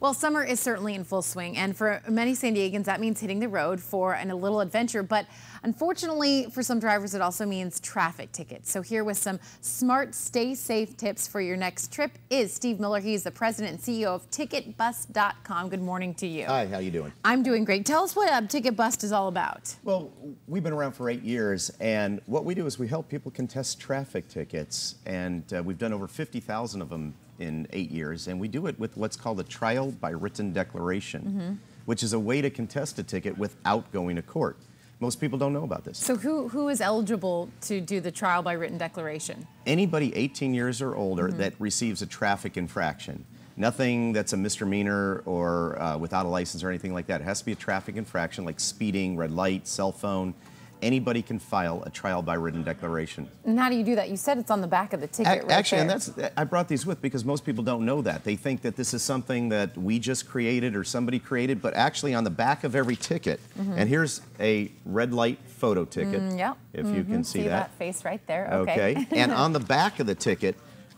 Well, summer is certainly in full swing, and for many San Diegans, that means hitting the road for a little adventure. But unfortunately, for some drivers, it also means traffic tickets. So here with some smart, stay safe tips for your next trip is Steve Miller. He's the president and CEO of TicketBust.com. Good morning to you. Hi, how you doing? I'm doing great. Tell us what TicketBust is all about. Well, we've been around for 8 years, and what we do is we help people contest traffic tickets, and we've done over 50,000 of them in 8 years, and we do it with what's called a trial by written declaration, which is a way to contest a ticket without going to court. Most people don't know about this. So who is eligible to do the trial by written declaration? Anybody 18 years or older that receives a traffic infraction. Nothing that's a misdemeanor or without a license or anything like that. It has to be a traffic infraction like speeding, red light, cell phone. Anybody can file a trial by written declaration. And how do you do that? You said it's on the back of the ticket right Actually, there. and I brought these with because most people don't know that. They think that this is something that we just created or somebody created, but actually on the back of every ticket, and here's a red light photo ticket, yep. if you can see that. face right there, okay. And on the back of the ticket,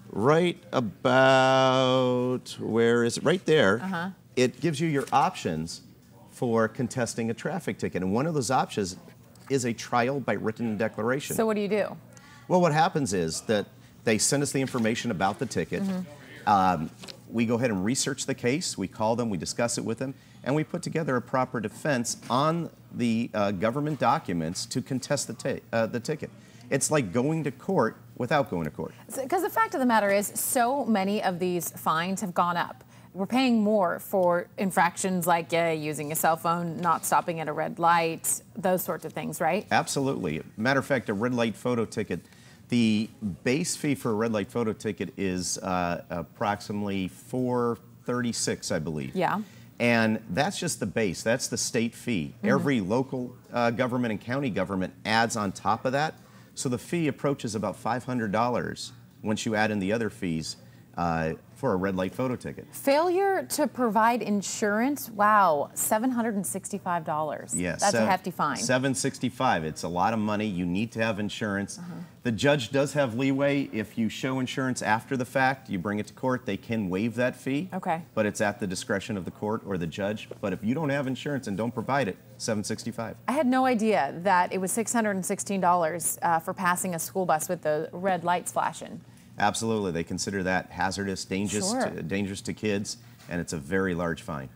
right about, where is it? Right there, it gives you your options for contesting a traffic ticket. And one of those options is a trial by written declaration. So what do you do? Well, what happens is that they send us the information about the ticket. We go ahead and research the case. We call them, we discuss it with them, and we put together a proper defense on the government documents to contest the ticket. It's like going to court without going to court. Because the fact of the matter is, so many of these fines have gone up. We're paying more for infractions like using a cell phone, not stopping at a red light, those sorts of things, right? Absolutely. Matter of fact, a red light photo ticket, the base fee for a red light photo ticket is approximately $4.36, I believe. Yeah. And that's just the base. That's the state fee. Every local government and county government adds on top of that. So the fee approaches about $500 once you add in the other fees for a red light photo ticket. Failure to provide insurance, wow, $765. Yes. That's a hefty fine. $765. It's a lot of money. You need to have insurance. The judge does have leeway. If you show insurance after the fact, you bring it to court, they can waive that fee. Okay. But it's at the discretion of the court or the judge. But if you don't have insurance and don't provide it, $765. I had no idea that it was $616 for passing a school bus with the red lights flashing. Absolutely. They consider that hazardous, dangerous to kids, and it's a very large fine.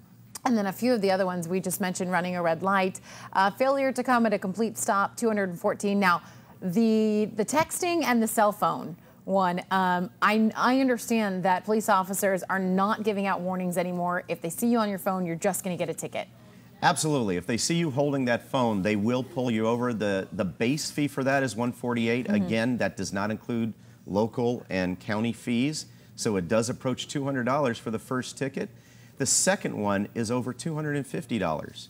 And then a few of the other ones we just mentioned, running a red light, failure to come at a complete stop, $214. Now, the texting and the cell phone one, I understand that police officers are not giving out warnings anymore. If they see you on your phone, you're just going to get a ticket. Absolutely. If they see you holding that phone, they will pull you over. The base fee for that is $148. Again, that does not include local and county fees, so it does approach $200 for the first ticket. The second one is over $250.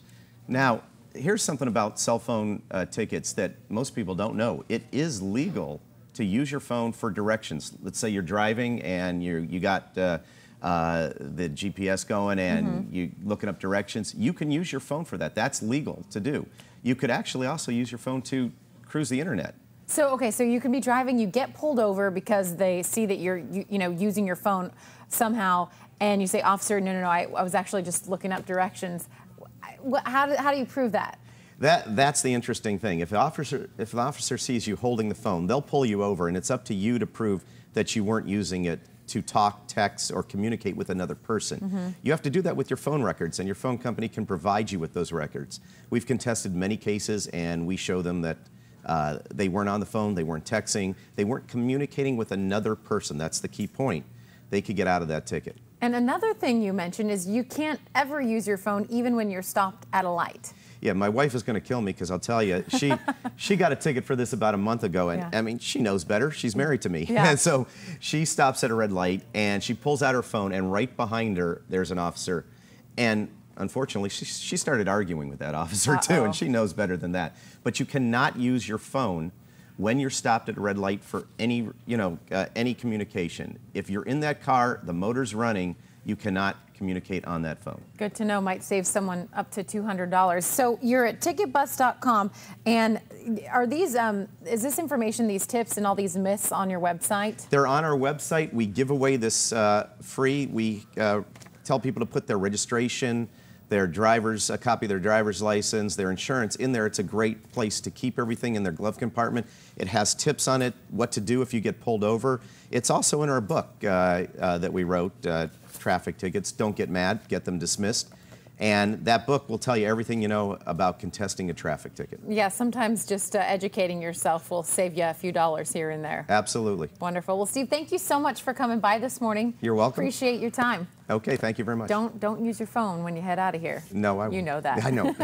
Now, here's something about cell phone tickets that most people don't know. It is legal to use your phone for directions. Let's say you're driving and you got the GPS going and you're looking up directions. You can use your phone for that. That's legal to do. You could actually also use your phone to cruise the internet. So, okay, so you can be driving, you get pulled over because they see that you're, using your phone somehow, and you say, officer, no, I was actually just looking up directions. How do you prove that? That's the interesting thing. If the officer sees you holding the phone, they'll pull you over, and it's up to you to prove that you weren't using it to talk, text, or communicate with another person. You have to do that with your phone records, and your phone company can provide you with those records. We've contested many cases, and we show them that they weren't on the phone, they weren't texting, they weren't communicating with another person. That's the key point. They could get out of that ticket. And another thing you mentioned is you can't ever use your phone even when you're stopped at a light. Yeah, my wife is going to kill me because I'll tell you, she got a ticket for this about a month ago, and I mean, she knows better. She's married to me. And so she stops at a red light, and she pulls out her phone, and right behind her, there's an officer. And unfortunately, she started arguing with that officer too, and she knows better than that. But you cannot use your phone when you're stopped at a red light for any, any communication. If you're in that car, the motor's running, you cannot communicate on that phone. Good to know. Might save someone up to $200. So you're at TicketBust.com, and are these, is this information, these tips and all these myths on your website? They're on our website. We give away this free. We tell people to put their registration, a copy of their driver's license, their insurance in there. It's a great place to keep everything in their glove compartment. It has tips on it, what to do if you get pulled over. It's also in our book that we wrote, Traffic Tickets. Don't Get Mad, Get Them Dismissed. And that book will tell you everything you know about contesting a traffic ticket. Yeah, sometimes just educating yourself will save you a few dollars here and there. Absolutely. Wonderful. Well, Steve, thank you so much for coming by this morning. You're welcome. Appreciate your time. Okay, thank you very much. Don't use your phone when you head out of here. No, I won't. You know that. I know.